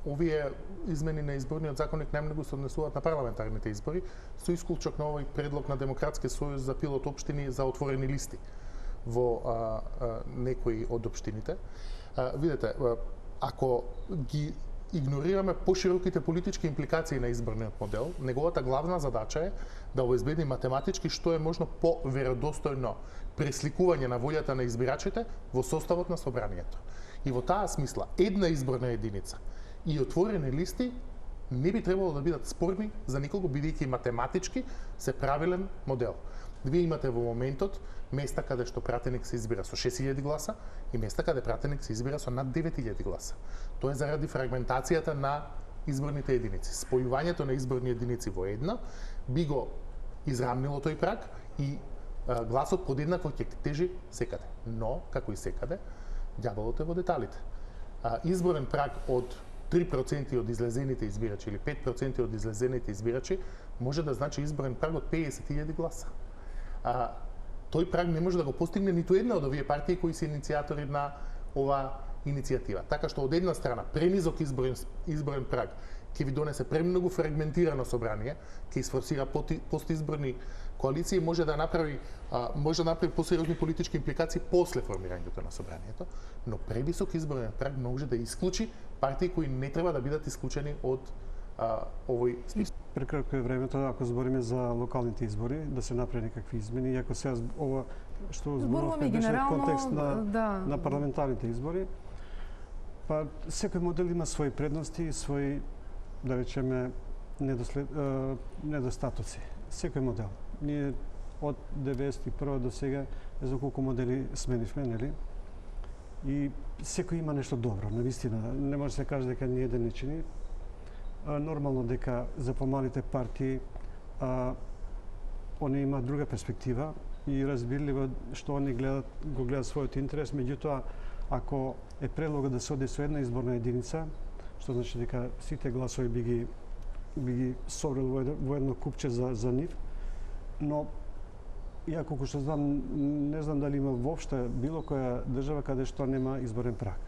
овие измени на изборниот законник најмногу се однесуваат на парламентарните избори, со исклучок на овој предлог на Демократски сојуз за пилот општини за отворени листи во некои од општините. Видете, ако ги игнорираме пошироките политички импликации на изборниот модел, неговата главна задача е да обезбеди математички што е можно поверодостојно пресликување на волјата на избирачите во составот на собранието. И во таа смисла, една изборна единица и отворени листи не би требало да бидат спорни за никого, бидејќи математички се правилен модел. Вие имате во моментот места каде што пратеник се избира со 6000 гласа и места каде пратеник се избира со над 9000 гласа. Тоа е заради фрагментацијата на изборните единици. Спојувањето на изборни единици во една би го израмнило тој праг и гласот подеднакво ќе тежи секаде. Но, како и секаде, ѓаволот е во деталите. Изборен праг од 3% од излезените избирачи или 5% од излезените избирачи може да значи изборен праг од 50.000 гласа. Тој праг не може да го постигне ниту една од овие партии кои се иницијатори на ова иницијатива. Така што од една страна премизок изборен праг ќе ви донесе премногу фрагментирано собрание, ќе isforsира постизборни коалиции, може да направи посериозни политички импликации после формирањето на собранието, но превисок изборен праг може да исклучи партии кои не треба да бидат исклучени од овој список. Прекратко е времето, ако збориме за локалните избори, да се направи некакви измени, иако сега ова што зборуваме беше контекст на парламентарните избори, па секој модел има своји предности и своји, да речеме, недостатоци. Секој модел. Ние од 91 до сега, не знам колку модели сменивме, нели? И секој има нешто добро, навистина. Не може да се каже дека ни еден не чини. Нормално дека за помалите партии они имаат друга перспектива и разбирливо што они го гледат својот интерес, меѓутоа ако е предлогот да се оди со една изборна единица, што значи дека сите гласови би ги собрал во едно купче за нив, но ја колку што знам, не знам дали има воопшто било која држава каде што нема изборен праг.